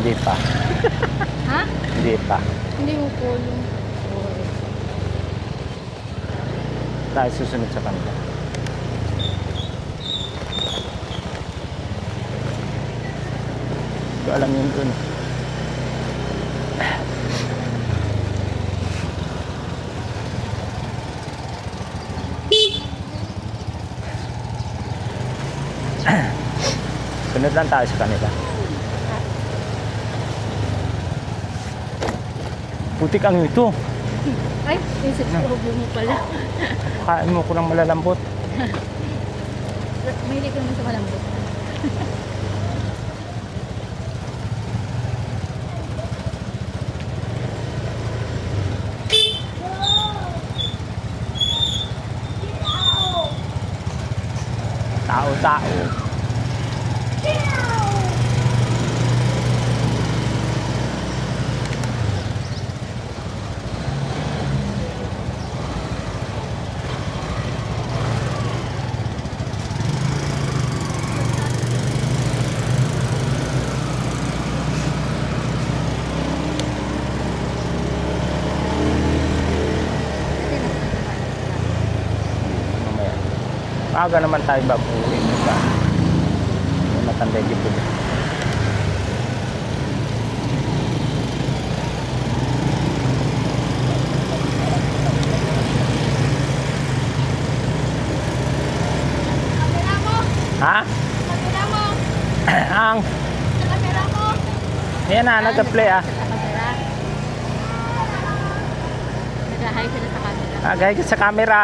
Hindi pa. Ha? Hindi pa. Hindi mo po yung... Tayo susunod sa kanila. Hindi ko alam yun dun. Sunod lang tayo sa kanila. Putik ang ito. Ay, isip ko mo pala. Kain mo ko ng malalambot. Mahilig naman sa malambot. Tao-tao. Mamaya. Maaga naman tayo bago uwi. Diba? Matanda dito. Kamera mo! Ha? Kamera mo! Ang? Kamera mo! Ayan na, nag-play ah. Kamera. Nag-hi sila sa camera. Agay ka sa camera.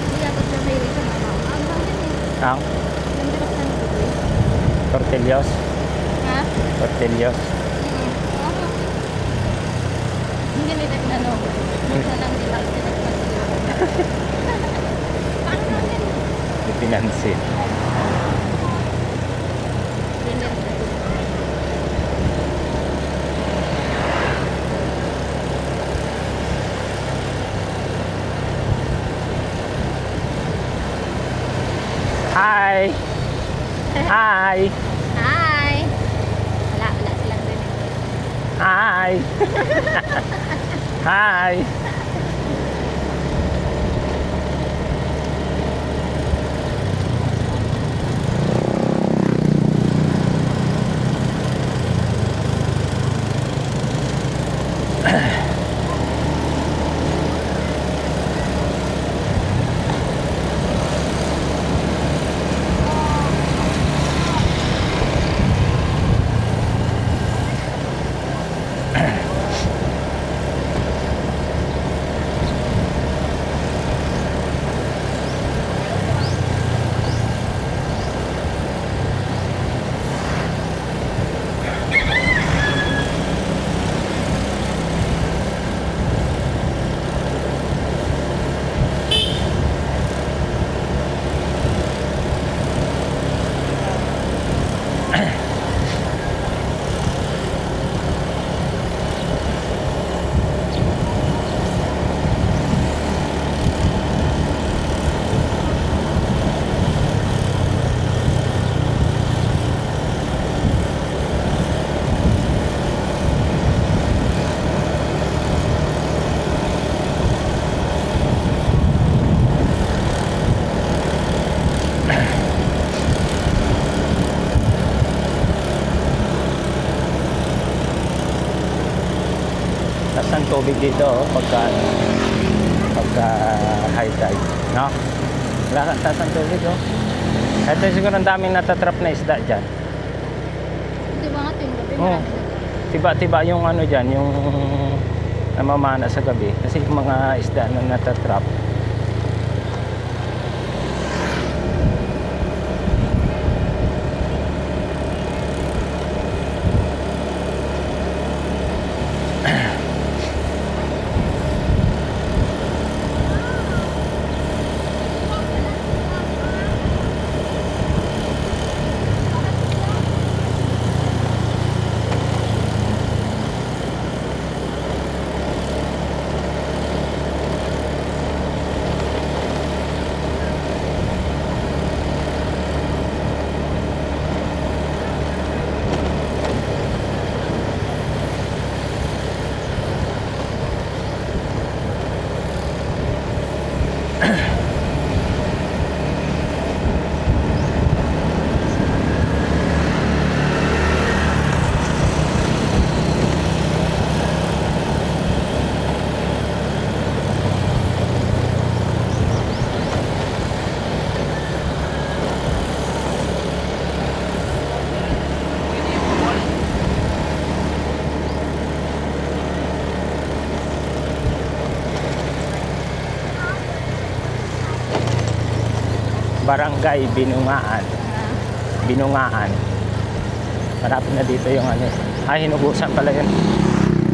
Hindi dapat siya mahilig sa mama. Ang bangin eh. Ang? Ang direct na nabibig. Tortillos. Ha? Tortillos. Hindi nila ano. Minsan lang nila sila paano natin? Hindi pinansin. Hi! Hi! Hi! Wala silang din. Hi! Hi! Taas ng tubig dito pagka high tide, no? Wala kang taas ng tubig Ito siguro ang daming natatrap na isda dyan. Di ba nga ito yung gabi? Oo. Tiba-tiba yung ano dyan, yung namamana sa gabi. Kasi yung mga isda na natatrap. Barangay Binungaan. Binungaan. Malapit na dito yung ano. Ay, Hinugusan pala yun.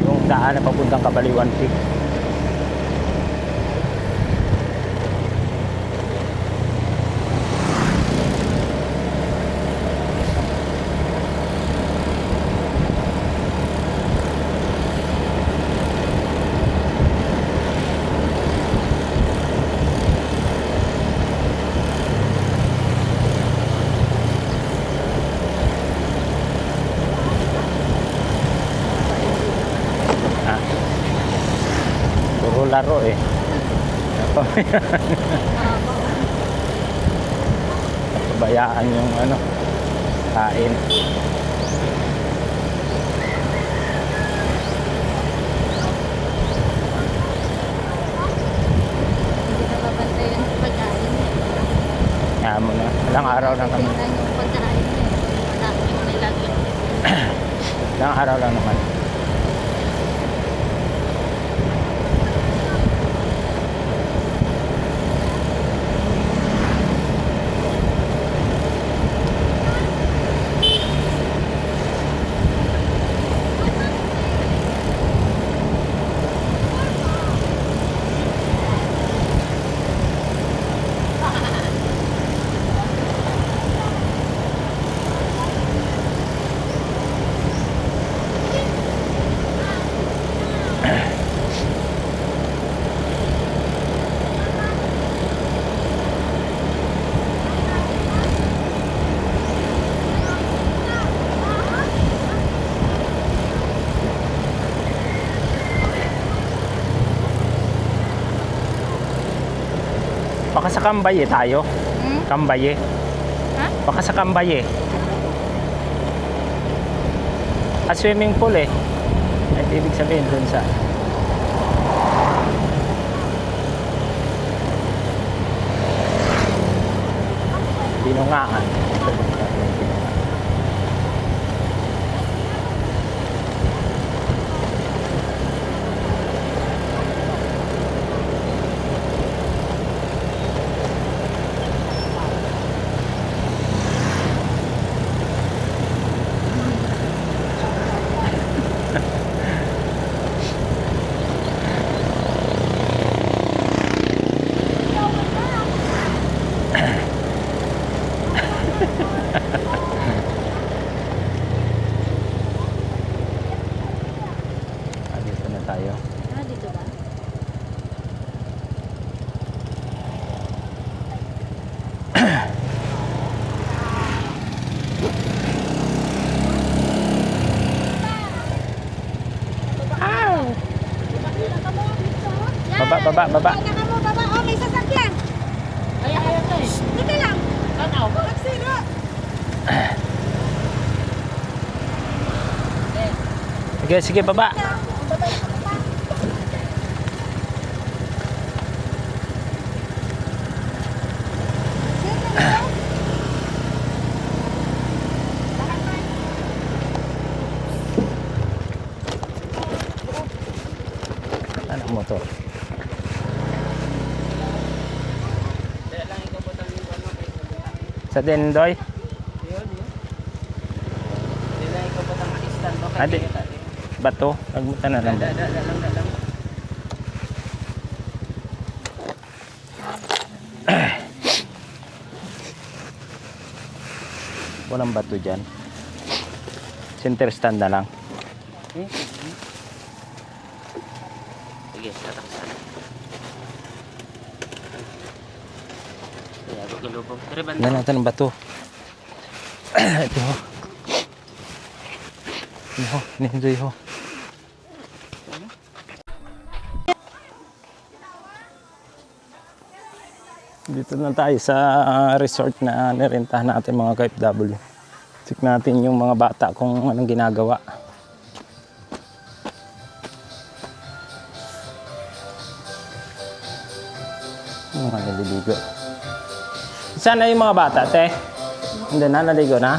Yung daan na papuntang Kabaliwan Peak. Puro laro eh. Pabayaan yung ano, kain. Hindi na babantayan yung pagkain eh. Kaya mo na. Ilang araw lang kami. Tingnan yung pagkain eh. Wala yung nilagyan. Ilang araw lang naman. Baka sa Kambaye tayo. Kambaye. Ha? Baka sa Kambaye. At swimming pool eh. At ibig sabihin dun sa Binungaan. Dito na tayo. Ah, dito ba? Baba, baba, baba. Baka mo, baba. Oh, may sasakyan. Ay, to eh. Dito lang. Tanaw. Magsino. Sige, sige, baba. Anak motor. Sa Dendoy? Adi, bato. Nagbuta na lang. Walang bato dyan. Center stand na lang. Sige, tataksan. Kaya, gulubog. Pero banda. Yan natin ang bato. Ito ho. Ito ho. Ni-enjoy ho. Dito na tayo sa resort na nirentahan natin mga ka-FW. Check natin yung mga bata kung anong ginagawa. Mga naliligo. Saan na yung mga bata, te? Hindi na, naligo na?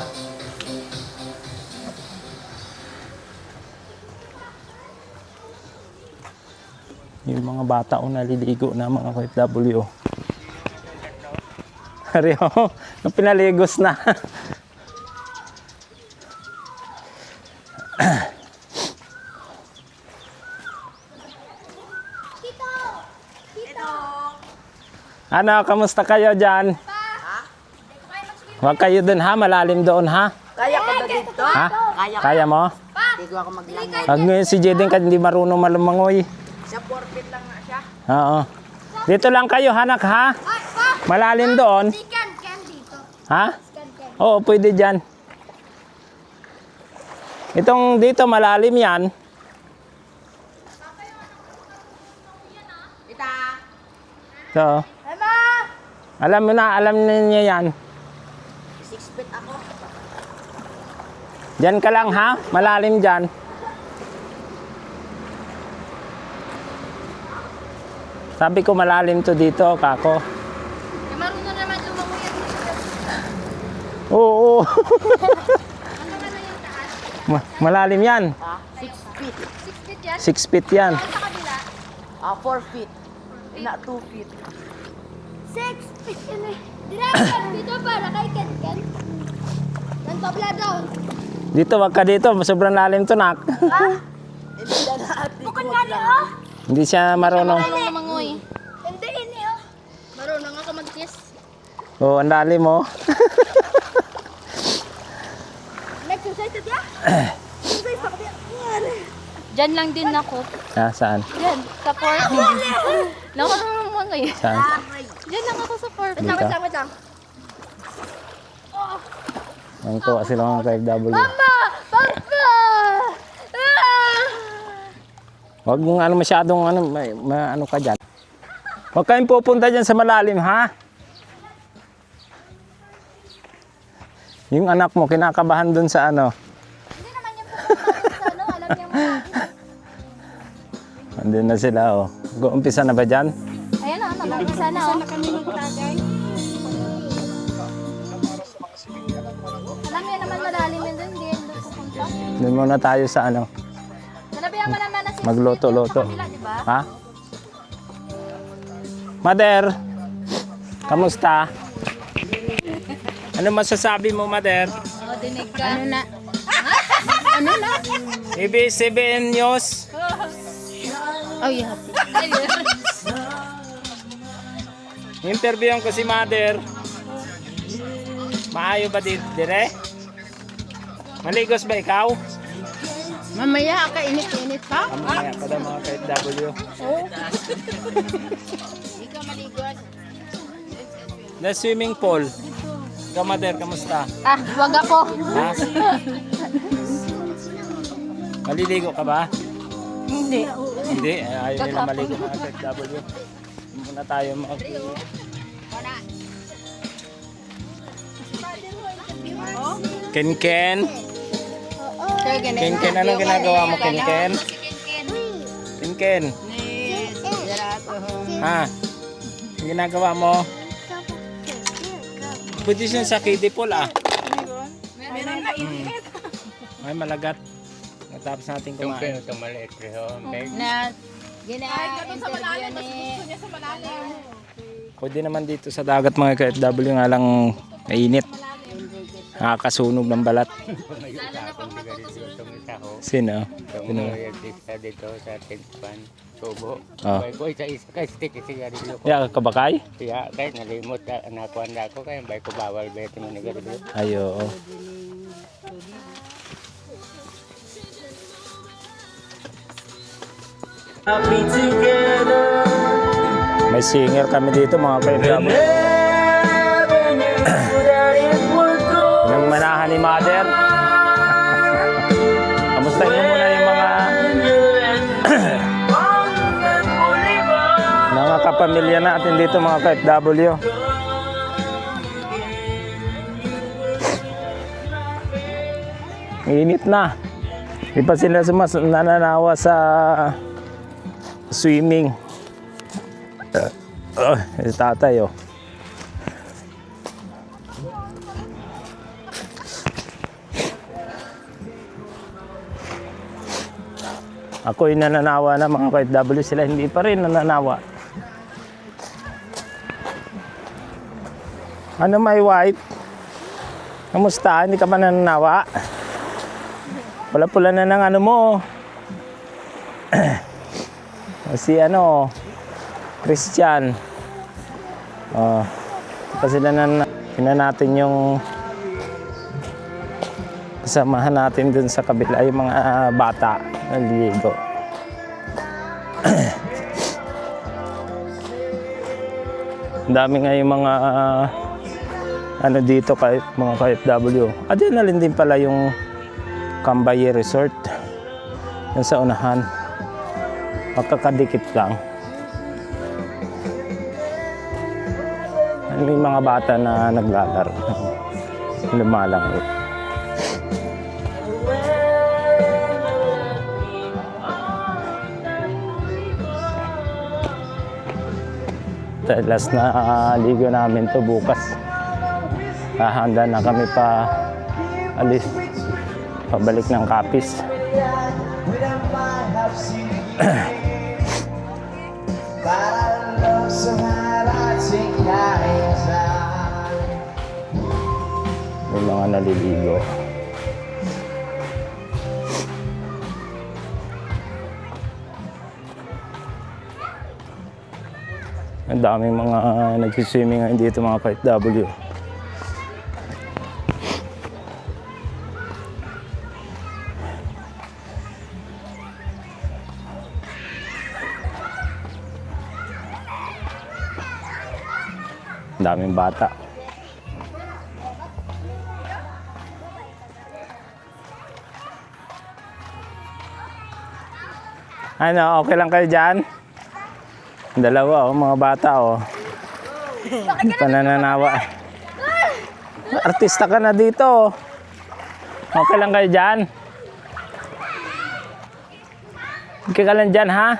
Yung mga bata o naliligo na mga ka-FW. Rio, pinaligos na. Ano, kamusta kayo dyan? Huwag kayo dun ha, malalim doon ha. Kaya ka ba dito? Ha? Kaya mo? Hindi ko ako maglangoy. Pag ngayon si Jeden ka hindi marunong malumangoy. Sa 4 feet lang nga siya. Oo. Dito lang kayo, hanak ha? Malalim doon. Can dito. Ha? Oo, pwede dyan. Itong dito malalim yan. Ita. So, alam mo na, alam niya yan. 6 feet ako. Diyan ka lang ha, malalim dyan. Sabi ko malalim to dito, kako. Eh, marunong naman lumangoy yan. Oo. Ano na yung taas? Malalim yan. 6 feet. 6 feet yan? 6 feet yan. Sa kabila? 4 feet. Na 2 feet. 6 feet yun eh. Direkan dito para kay Ken. Nantobla down. Dito, wag ka dito. Sobrang lalim to, nak. Bukod nga niyo. Hindi siya marunong. Marunong lumangoy. Hindi, hindi oh. Marunong ako mag-kiss. Oo, ang lalim mo. Nag-exercise na diya? Exercise pa kami. Diyan lang din ako. Ha, saan? Diyan, sa 4 feet. Nakarunong lumangoy. Saan? Diyan lang ako sa 4 feet. Dito? Wait lang. Ang tuwa sila mga KFW. Mama! Papa! Ah! Huwag mong ano masyadong ano ka dyan. Huwag kayong pupunta dyan sa malalim, ha? Yung anak mo, kinakabahan dun sa ano. Hindi naman yung pupunta sa ano, alam niya mo. Andun na sila, oh. Umpisa na ba dyan? Ayan na, nag-umpisa na oh. Alam niya naman malalim yun doon, hindi yun doon pupunta. Doon muna tayo sa ano. Sanabihan mo naman na si Magluto-luto. sa kabila, di ba? Ha? Mother, kamusta? Ano masasabi mo, Mother? Oo, dinig ka. Ano na? Ano na? ABS-CBN News. Oh, you happy. Interviewin ko si Mother. Maayo ba dire? Maligos ba ikaw? Mamaya ka init-init pa? Mamaya pa daw mga KFW. Ikaw maligod. The swimming pool. Ikaw, Mother, kamusta? Ah, wag ako. Ha? Maliligo ka ba? Hindi. Hindi, ayaw nila maligo mga KFW. Muna tayo mag... Ken-Ken? Ken-Ken, anong ginagawa mo, Ken-Ken? Ken-Ken? Ha? Ang ginagawa mo? Pwede siya sa kiddie pool, ah. Ay, malagat. Natapos natin kumain. Na gina-interview ni... Pwede naman dito sa dagat mga KFW nga lang mainit. Nakakasunog ng balat. Lalo na pag matutusok. Sino? dito sa Tinspan, Subo. Oh. Bay ko isa kay stick siya dito. Ya, kabakay? Siya kay nalimot nakuan ako kay bay ko bawal beto man dito. Ay, oo. May singer kami dito mga KFW. Yung manahan ni Mother. Kamusta niyo muna yung mga kapamilya natin dito mga KFW. Init na. Di pa sila nananawa sa swimming. Tatay, oh. Ako'y nananawa na mga KFW, sila hindi pa rin nananawa. Ano may white? Kamusta? Hindi ka pa nananawa? Pula-pula na ng ano mo. Si ano, Christian. Kasi na natin yung kasamahan natin dun sa kabila, yung mga bata naliligo. Ang dami nga yung mga ano dito kahit mga KFW. Adrenaline din pala yung Cambaye Resort. Yung sa unahan. Magkakadikit lang. May mga bata na naglalaro. Lumalangoy. Last na ligo namin to bukas. Hahanda na kami pa alis. Pabalik ng Capiz. May mga naliligo. Ang daming mga nagsiswimming ngayon dito, mga KFW. Ang daming bata. Ano, okay lang kayo dyan? Dalawa, mga bata, Hindi pa nananawa. Artista ka na dito. Okay lang kayo dyan? Okay ka lang dyan, ha?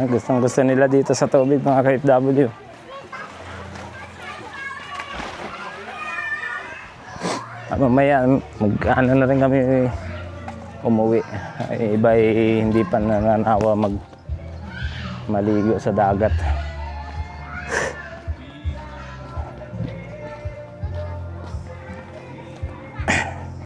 Gustong-gusto nila dito sa tubig, mga KFW. Mamaya, mag-ano na rin kami umuwi. Iba hindi pa nananawa maligo sa dagat.